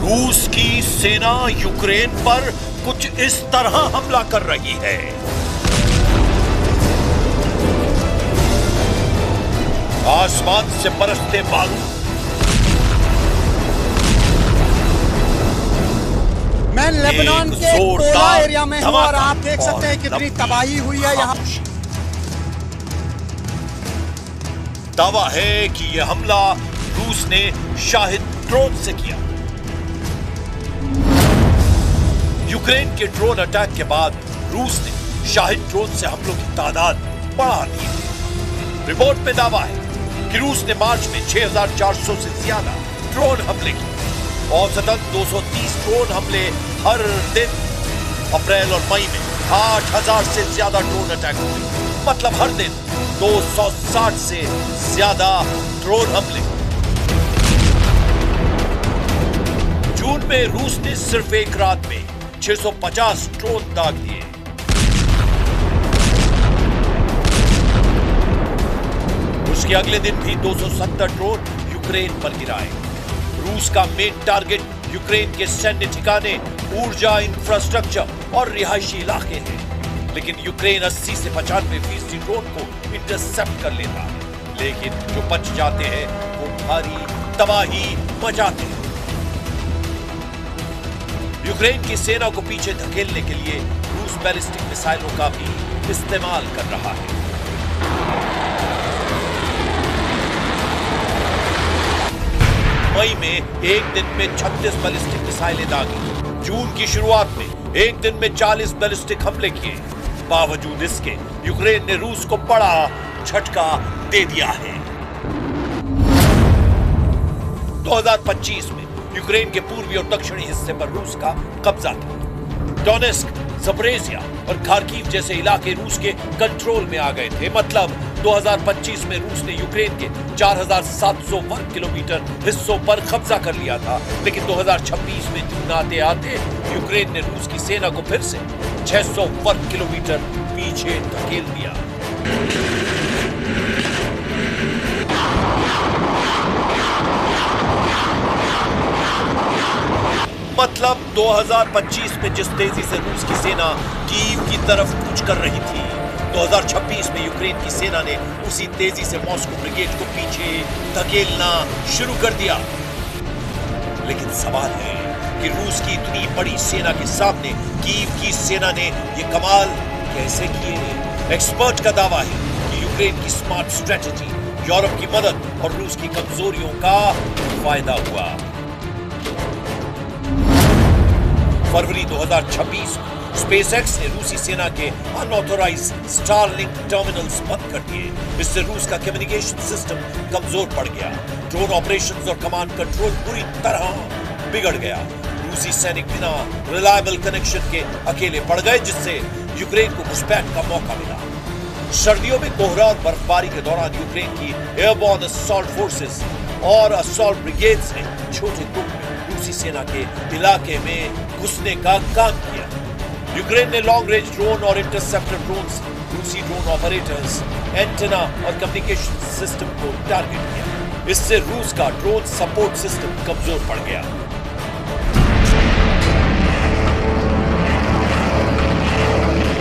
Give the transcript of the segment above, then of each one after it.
रूस की सेना यूक्रेन पर कुछ इस तरह हमला कर रही है। आसमान से बरसते बारूद, मैं लेबनान के कोला एरिया में हूं और आप देख सकते हैं कितनी तबाही हुई है यहाँ। दावा है कि यह हमला रूस ने शाहिद ड्रोन से किया। यूक्रेन के ड्रोन अटैक के बाद रूस ने शाहिद ड्रोन से हमलों की तादाद बढ़ा दी है। रिपोर्ट में दावा है कि रूस ने मार्च में 6400 से ज्यादा ड्रोन हमले किए। औसतन 230 ड्रोन हमले हर दिन। अप्रैल और मई में 8000 से ज्यादा ड्रोन अटैक हुए, मतलब हर दिन 260 से ज्यादा ड्रोन हमले। जून में रूस ने सिर्फ एक रात में 650 ड्रोन दाग दिए। उसके अगले दिन भी 270 ड्रोन यूक्रेन पर गिराए। रूस का मेन टारगेट यूक्रेन के सैन्य ठिकाने, ऊर्जा इंफ्रास्ट्रक्चर और रिहायशी इलाके हैं। लेकिन यूक्रेन 80 से 95% ड्रोन को इंटरसेप्ट कर लेता है। लेकिन जो बच जाते हैं वो भारी तबाही मचाते हैं। यूक्रेन की सेना को पीछे धकेलने के लिए रूस बैलिस्टिक मिसाइलों का भी इस्तेमाल कर रहा है। मई में एक दिन में 36 बैलिस्टिक मिसाइलें दागी। जून की शुरुआत में एक दिन में 40 बैलिस्टिक हमले किए। बावजूद इसके यूक्रेन ने रूस को बड़ा झटका दे दिया है। 2025 में यूक्रेन के पूर्वी और दक्षिणी हिस्से पर रूस का कब्जा था। डोनेस्क, ज़पोरिज़िया और खार्किव जैसे इलाके रूस के कंट्रोल में आ गए थे। मतलब 2025 में रूस ने यूक्रेन के 4700 वर्ग किलोमीटर हिस्सों पर कब्जा कर लिया था। लेकिन 2026 में जून आते आते यूक्रेन ने रूस की सेना को फिर से 600 वर्ग किलोमीटर पीछे धकेल दिया। मतलब 2025 में जिस तेजी से रूस की सेना कीव की तरफ कूच कर रही थी, 2026 में यूक्रेन की सेना ने उसी तेजी से मॉस्को ब्रिगेड को पीछे धकेलना शुरू कर दिया। लेकिन सवाल है कि रूस की इतनी बड़ी सेना के सामने कीव की सेना ने ये कमाल कैसे किए? एक्सपर्ट का दावा है कि यूक्रेन की स्मार्ट स्ट्रेटेजी, यूरोप की मदद और रूस की कमजोरियों का फायदा हुआ। फरवरी 2026 में स्पेसएक्स ने रूसी सेना के अनऑथोराइज स्टारलिंक टर्मिनल्स बंद कर दिए। इससे रूस का कम्युनिकेशन सिस्टम कमजोर पड़ गया। ड्रोन ऑपरेशंस और कमांड कंट्रोल पूरी तरह बिगड़ गया। रूसी सैनिक बिना रिलायबल कनेक्शन के अकेले पड़ गए, जिससे यूक्रेन को घुसपैठ का मौका मिला। सर्दियों में कोहरा और बर्फबारी के दौरान यूक्रेन की एयरबॉर्न असॉल्ट फोर्सेस और असॉल्ट ब्रिगेड्स ने छोटे ग्रुप में रूसी सेना के इलाके में घुसने का काम किया। यूक्रेन ने लॉन्ग रेंज ड्रोन और इंटरसेप्टर ड्रोन्स, रूसी ड्रोन ऑपरेटर्स, एंटेना और कम्युनिकेशन सिस्टम को टारगेट किया। इससे रूस का ड्रोन सपोर्ट सिस्टम कमजोर पड़ गया।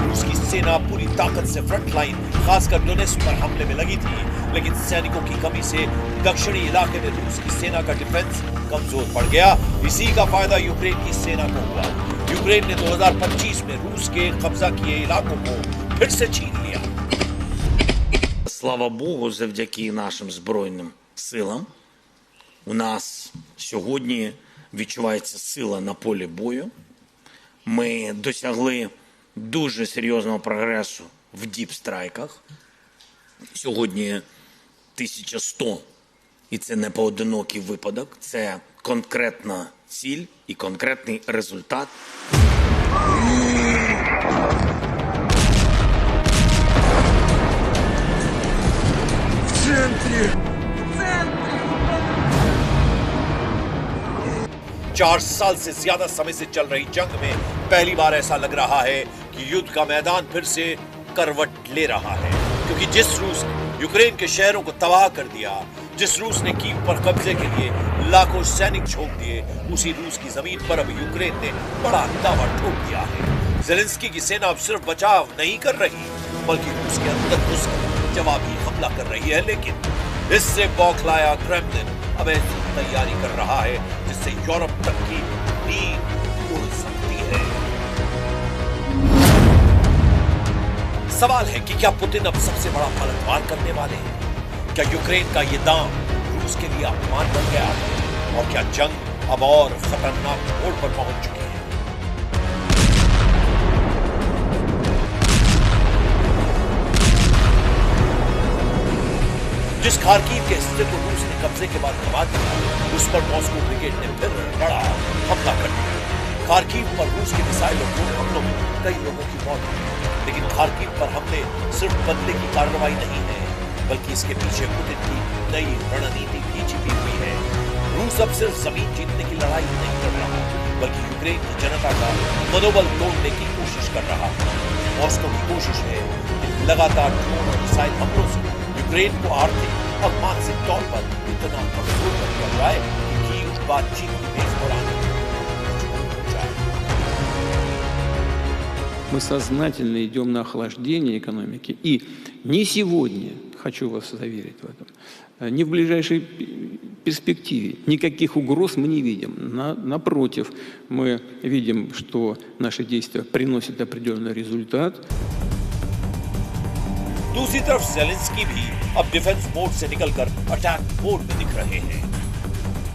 रूस की सेना पूरी ताकत से फ्रंट लाइन, खासकर डोनेस्क पर हमले में लगी थी। लेकिन सैनिकों की कमी से दक्षिणी इलाके में रूस की सेना का डिफेंस कमजोर पड़ गया। इसी का फायदा यूक्रेन की सेना को हुआ। यूक्रेन ने 2025 में रूस के कब्जा किए इलाकों को फिर से छीन लिया। Слава Богу, завдяки нашим Збройним силам у нас сьогодні відчувається сила на полі бою. Ми досягли дуже серйозного прогресу в діпстрайках. Сьогодні 1100, і це не поодинокий випадок, це конкретна ціль і конкретний результат. В центре! 4 साल से ज्यादा समय से चल रही जंग में पहली बार ऐसा लग रहा है कि युद्ध का मैदान फिर से करवट ले रहा है। क्योंकि जिस रूस ने यूक्रेन के शहरों को तबाह कर दिया। जिस रूस ने कीव पर कब्जे के लिए लाखों सैनिक झोंक दिए, उसी रूस की जमीन पर अब यूक्रेन ने बड़ा दावा ठोक दिया है। ज़ेलेंस्की की सेना अब सिर्फ बचाव नहीं कर रही, बल्कि रूस के अंदर घुसकर जवाबी हमला कर रही है। लेकिन इससे बौखलाया क्रेमलिन अब ऐसी तैयारी कर रहा है जिससे यूरोप तक की नींद उड़ सकती है। सवाल है कि क्या पुतिन अब सबसे बड़ा पलटवार करने वाले हैं? क्या यूक्रेन का ये दांव रूस के लिए अपमान बन गया है? और क्या जंग अब और खतरनाक मोड़ पर पहुंच चुकी है? जिस खार्किव के हिस्से को रूस ने कब्जे के बाद दबा दिया, उस पर मॉस्को ब्रिगेड ने फिर बड़ा हमला कर दिया। खार्किव पर रूस के मिसाइल और ड्रोन हमलों में कई लोगों की मौत हुई। लेकिन खार्किव पर हमले सिर्फ बदले की कार्रवाई नहीं है, बल्कि इसके पीछे पुतिन की नई रणनीति भी छिपी हुई है। रूस अब सिर्फ जमीन जीतने की लड़ाई नहीं कर रहा, बल्कि यूक्रेन की जनता का मनोबल तोड़ने की कोशिश कर रहा है। मॉस्को की कोशिश है कि लगातार ड्रोन और मिसाइल हमलों से यूक्रेन को आर्थिक और मानसिक तौर पर इतना कमजोर कर दिया जाए कि कीव बातचीत की मेज पर आने हो जाए। Мы сознательно идем на охлаждение экономики. И не сегодня, хочу вас заверить в этом, не в ближайшей перспективе никаких угроз мы не видим. Напротив, мы видим, что наши действия приносят определенный результат. दूसरी तरफ ज़ेलेंस्की भी अब डिफेंस मोड से निकलकर अटैक मोड में दिख रहे हैं।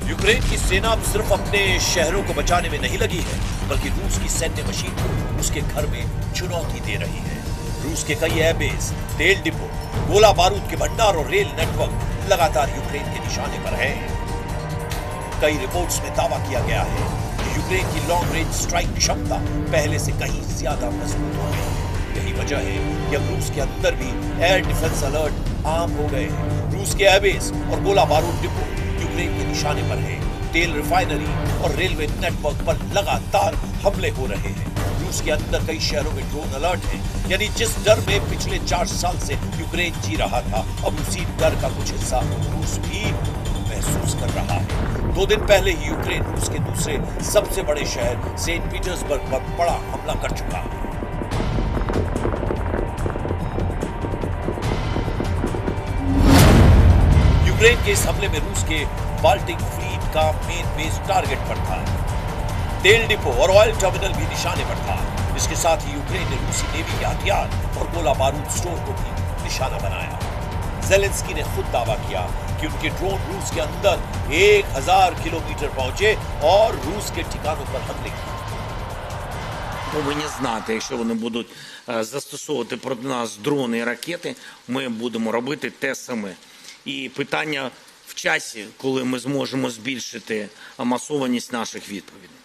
यूक्रेन की सेना अब सिर्फ अपने शहरों को बचाने में नहीं लगी है, बल्कि रूस की सैन्य मशीन को उसके घर में चुनौती दे रही है। रूस के कई एयरबेस, तेल डिपो, गोला बारूद के भंडार और रेल नेटवर्क लगातार यूक्रेन के निशाने पर है। कई रिपोर्ट्स में दावा किया गया है कि यूक्रेन की लॉन्ग रेंज स्ट्राइक क्षमता पहले से कहीं ज्यादा मजबूत हो गई है। यही वजह है कि अब रूस के अंदर भी एयर डिफेंस अलर्ट आम हो गए हैं। रूस के एयरबेस और गोला बारूद डिपो यूक्रेन के निशाने पर है। तेल रिफाइनरी और रेलवे नेटवर्क पर लगातार हमले हो रहे हैं। रूस के अंदर कई शहरों में ड्रोन अलर्ट है। यानी जिस डर में पिछले 4 साल से यूक्रेन जी रहा था, अब उसी डर का कुछ हिस्सा रूस भी महसूस कर रहा है। 2 दिन पहले ही यूक्रेन रूस के दूसरे सबसे बड़े शहर सेंट पीटर्सबर्ग पर बड़ा हमला कर चुका है। यूक्रेन के इस हमले में रूस के बाल्टिक फ्लीट का मेन बेस टारगेट पर था। तेल डिपो और ऑयल टर्मिनल भी निशाने पर था। इसके साथ ही यूक्रेन ने रूसी नेवी के हथियार और गोला बारूद स्टोर को भी निशाना बनाया। ज़ेलेंस्की ने खुद दावा किया कि उनके ड्रोन रूस के अंदर 1000 किलोमीटर पहुंचे और रूस के ठिकानों पर हमले किए। Повинні знати, якщо вони будуть застосовувати проти нас дрони і ракети, ми будемо робити те саме. І питання в часі, коли ми зможемо збільшити масованість наших відповідей.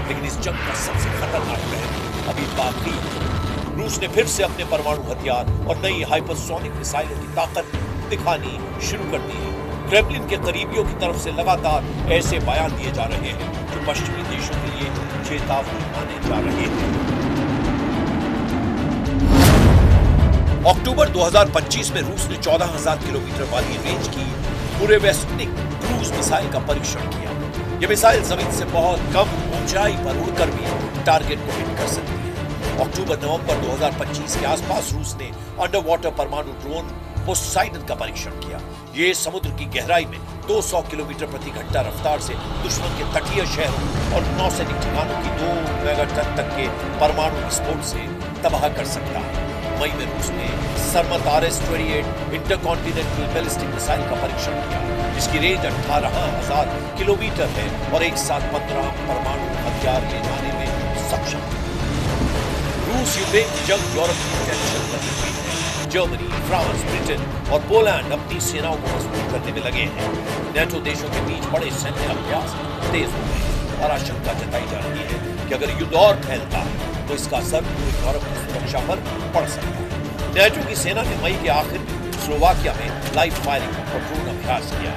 लेकिन इस जंग का सबसे खतरनाक पहलू अभी बाकी है। रूस ने फिर से अपने परमाणु हथियार और नई हाइपरसोनिक मिसाइलों की ताकत दिखानी शुरू कर दी है। क्रेमलिन के करीबियों की तरफ से लगातार ऐसे बयान दिए जा रहे हैं जो पश्चिमी देशों के लिए चेतावनी माने जा रहे हैं। अक्टूबर 2025 में रूस ने 14,000 किलोमीटर वाली रेंज की बुरेवेस्टनिक क्रूज मिसाइल का परीक्षण किया। यह मिसाइल जमीन से बहुत कम ऊंचाई पर उड़कर भी टारगेट को हिट कर सकती है। अक्टूबर-नवंबर 2025 के आसपास रूस ने अंडर वाटर परमाणु ड्रोन पोसाइडन का परीक्षण किया। ये समुद्र की गहराई में 200 किलोमीटर प्रति घंटा रफ्तार से दुश्मन के तटीय शहरों और नौसैनिक ठिकानों की 2 मेगाटन तक के परमाणु विस्फोट से तबाह कर सकता है। मई में रूस ने सरमत RS-28 इंटरकॉन्टिनेंटल बैलिस्टिक मिसाइल का परीक्षण किया, जिसकी रेंज 18,000 किलोमीटर है और एक साथ 15 परमाणु हथियार ले जाने में सक्षम है। रूस यूक्रेन की जंग यूरोप की टेंशन बनी हुई है। जर्मनी, फ्रांस, ब्रिटेन और पोलैंड अपनी सेनाओं को मजबूत करने में लगे हैं। नेटो देशों के बीच बड़े सैन्य अभ्यास तेज हो गए हैं और आशंका जताई जा रही है कि अगर युद्ध और फैलता है तो इसका असर पूरे यूरोप की सुरक्षा पर पड़ सकता है। नेटो की सेना ने मई के आखिर में स्लोवाकिया में लाइव फायरिंग और ड्रोन अभ्यास किया।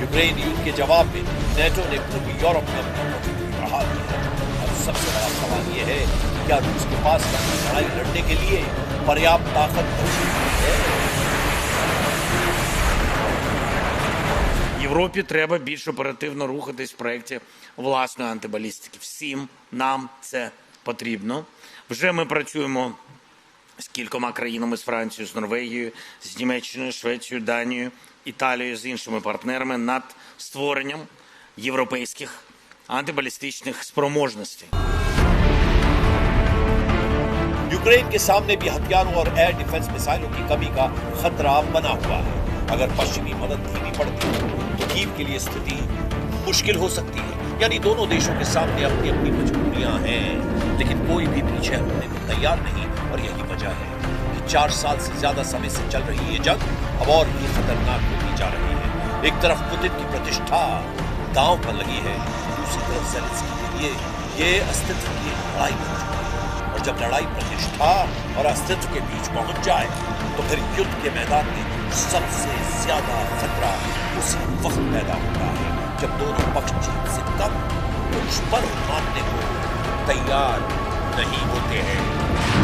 यूक्रेन युद्ध के जवाब में नेटो ने पूर्वी यूरोप में अपनी मौजूदगी बढ़ा आ गई है। और सबसे बड़ा सवाल यह है कि क्या रूस के पास लड़ाई लड़ने के लिए पर्याप्त ताकत है? Європі треба більш оперативно рухатись в проєкті власної антибалістики. Всім нам це потрібно. Вже ми працюємо з кількома країнами, з Францією, з Норвегією, з Німеччиною, Швецією, Данією, Італією, з іншими партнерами над створенням європейських антибалістичних спроможностей. यूक्रेन के सामने भी हथियारों और एयर डिफेंस मिसाइलों की कमी का खतरा बना हुआ है। अगर पश्चिमी मदद धीमी पड़ती है तो कीव के लिए स्थिति मुश्किल हो सकती है। यानी दोनों देशों के सामने अपनी अपनी मजबूरियां हैं, लेकिन कोई भी पीछे हटने को तैयार नहीं। और यही वजह है कि 4 साल से ज्यादा समय से चल रही ये जंग अब और भी खतरनाक होती जा रही है। एक तरफ पुतिन की प्रतिष्ठा दांव पर लगी है, दूसरी तरफ ज़ेलेंस्की के लिए ये अस्तित्व की लड़ाई बन चुकी है। और जब लड़ाई प्रतिष्ठा और अस्तित्व के बीच पहुंच जाए तो फिर युद्ध के मैदान में सबसे ज्यादा खतरा उसी वक्त पैदा होता है जब दोनों पक्ष जीत से कम कुछ पर मानने को तैयार नहीं होते हैं।